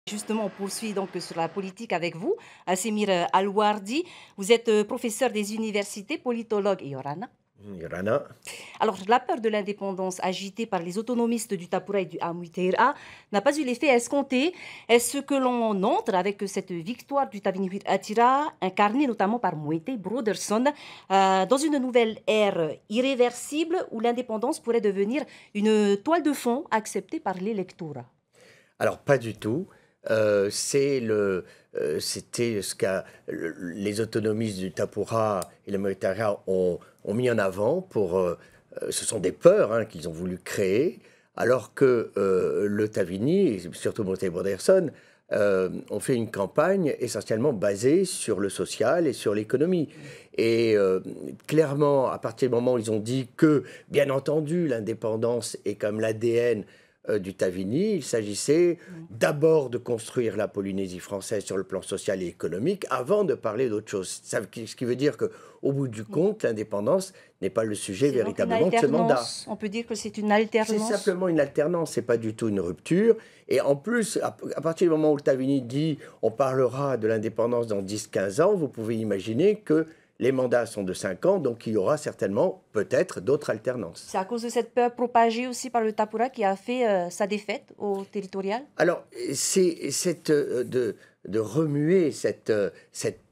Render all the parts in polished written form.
Justement, on poursuit donc sur la politique avec vous, Assemir Alouardi. Vous êtes professeur des universités, politologue et Yorana. Irana. Alors, la peur de l'indépendance agitée par les autonomistes du Tapura et du Amuiteira n'a pas eu l'effet escompté. Est-ce que l'on entre avec cette victoire du Tavinihir Atira, incarnée notamment par Moïté Broderson, dans une nouvelle ère irréversible où l'indépendance pourrait devenir une toile de fond acceptée par l'électorat? Alors, pas du tout. C'était ce que les autonomistes du Tapura et le Mauritania ont mis en avant ce sont des peurs qu'ils ont voulu créer, alors que le Tavini, et surtout Moïté Broderson, ont fait une campagne essentiellement basée sur le social et sur l'économie. Et clairement, à partir du moment où ils ont dit que, bien entendu, l'indépendance est comme l'ADN du Tavini, il s'agissait d'abord de construire la Polynésie française sur le plan social et économique avant de parler d'autre chose. Ce qui veut dire qu'au bout du compte, l'indépendance n'est pas le sujet C'est donc une véritablement de ce mandat. alternance. On peut dire que c'est une C'est alternance. simplement une alternance, c'est pas du tout une rupture. Et en plus, à partir du moment où le Tavini dit on parlera de l'indépendance dans 10-15 ans, vous pouvez imaginer que les mandats sont de 5 ans, donc il y aura certainement, peut-être, d'autres alternances. C'est à cause de cette peur propagée aussi par le Tapura qui a fait sa défaite au territorial? Alors, c'est de remuer cette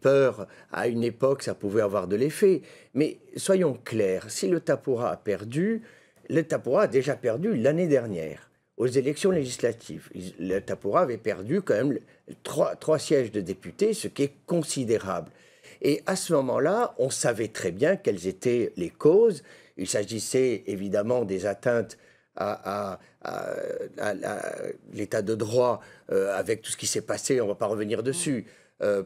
peur à une époque, ça pouvait avoir de l'effet. Mais soyons clairs, si le Tapura a perdu, le Tapura a déjà perdu l'année dernière aux élections législatives. Le Tapura avait perdu quand même trois sièges de députés, ce qui est considérable. Et à ce moment-là, on savait très bien quelles étaient les causes. Il s'agissait évidemment des atteintes à l'état de droit avec tout ce qui s'est passé, on ne va pas revenir dessus,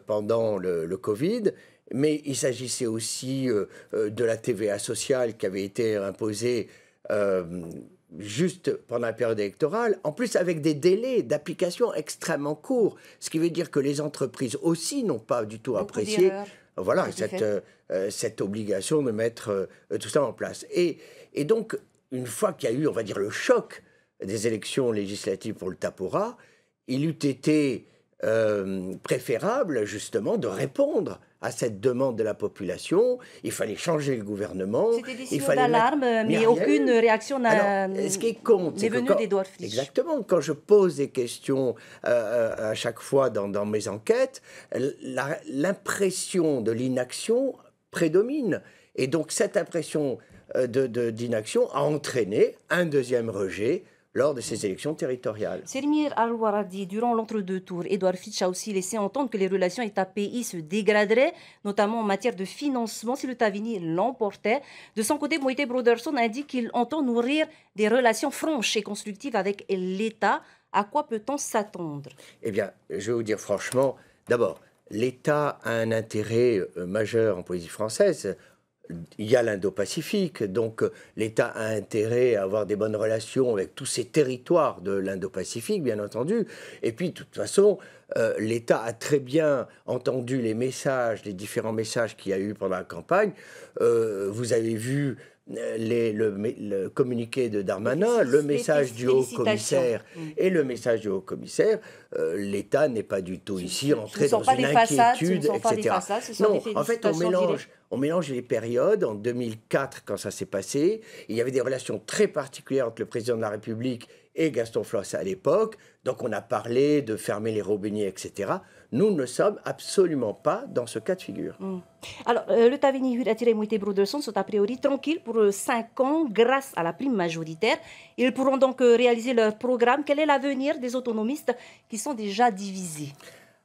pendant le Covid. Mais il s'agissait aussi de la TVA sociale qui avait été imposée juste pendant la période électorale, en plus avec des délais d'application extrêmement courts, ce qui veut dire que les entreprises aussi n'ont pas du tout Beaucoup apprécié d'erreurs voilà, ont été faites. cette obligation de mettre tout ça en place. Et donc, une fois qu'il y a eu, on va dire, le choc des élections législatives pour le Tapura, il eût été préférable, justement, de répondre à cette demande de la population. Il fallait changer le gouvernement. C'était des Il signaux fallait mettre... d'alarme, mais rien aucune eu. réaction Alors, ce qui compte, n'est c'est que venue d'Edouard Fritsch. exactement, quand je pose des questions à chaque fois dans mes enquêtes, l'impression de l'inaction prédomine. Et donc, cette impression d'inaction a entraîné un deuxième rejet lors de ces élections territoriales. Sermir Al-Waradi, durant l'entre-deux tours, Edouard Fitch a aussi laissé entendre que les relations État-pays se dégraderaient, notamment en matière de financement, si le Tavini l'emportait. De son côté, Moïté Broderson indique qu'il entend nourrir des relations franches et constructives avec l'État. À quoi peut-on s'attendre? Eh bien, je vais vous dire franchement, d'abord, l'État a un intérêt majeur en Polynésie française. Il y a l'Indo-Pacifique, donc l'État a intérêt à avoir des bonnes relations avec tous ces territoires de l'Indo-Pacifique, bien entendu. Et puis, de toute façon, l'État a très bien entendu les messages, les différents messages qu'il y a eu pendant la campagne. Vous avez vu le communiqué de Darmanin, le message du haut-commissaire et le message du haut-commissaire. L'État n'est pas du tout ici entré dans une inquiétude, etc. Non, en fait, on mélange les périodes. En 2004, quand ça s'est passé, il y avait des relations très particulières entre le président de la République et Gaston Flosse à l'époque. Donc on a parlé de fermer les robinets, etc. Nous ne sommes absolument pas dans ce cas de figure. Alors, le Tavini Huratira et Moïté Broderson sont a priori tranquilles pour 5 ans grâce à la prime majoritaire. Ils pourront donc réaliser leur programme. Quel est l'avenir des autonomistes qui sont déjà divisés?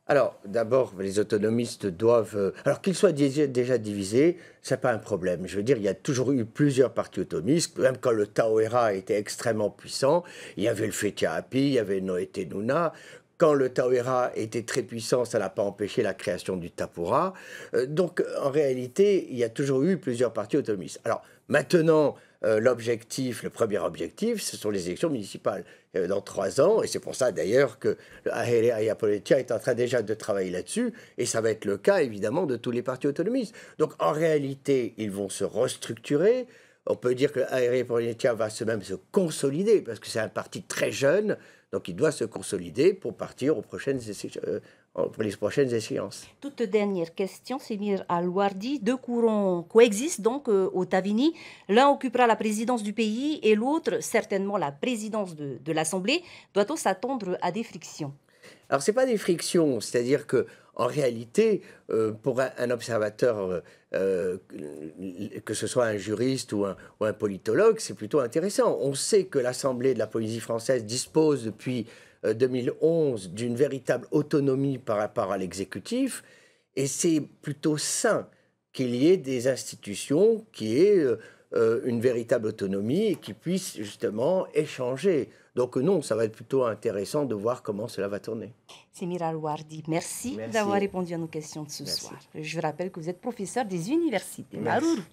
Alors, d'abord, les autonomistes doivent... alors qu'ils soient déjà divisés, ce n'est pas un problème. Je veux dire, il y a toujours eu plusieurs partis autonomistes, même quand le Taoera était extrêmement puissant. Il y avait le Fetia Api, il y avait Noété Nouna. Quand le Taoera était très puissant, ça n'a pas empêché la création du Tapura. Donc, en réalité, il y a toujours eu plusieurs partis autonomistes. Alors, maintenant, le premier objectif, ce sont les élections municipales dans 3 ans. Et c'est pour ça, d'ailleurs, que Ahere Ayapoletia est en train déjà de travailler là-dessus. Et ça va être le cas, évidemment, de tous les partis autonomistes. Donc, en réalité, ils vont se restructurer. On peut dire que Aéré Polonettia va même se consolider, parce que c'est un parti très jeune, donc il doit se consolider pour partir pour les prochaines échéances. Toute dernière question, Semir Al-Wardi. Deux courants coexistent donc au Tavini. L'un occupera la présidence du pays et l'autre, certainement la présidence de l'Assemblée. Doit-on s'attendre à des frictions? Alors, ce n'est pas des frictions, c'est-à-dire que en réalité, pour un observateur, que ce soit un juriste ou un politologue, c'est plutôt intéressant. On sait que l'Assemblée de la Polynésie française dispose depuis 2011 d'une véritable autonomie par rapport à l'exécutif, et c'est plutôt sain qu'il y ait des institutions qui aient une véritable autonomie et qui puissent justement échanger. Donc non, ça va être plutôt intéressant de voir comment cela va tourner. Semir Al-Wardi, merci d'avoir répondu à nos questions de ce soir. Je rappelle que vous êtes professeur des universités. Merci.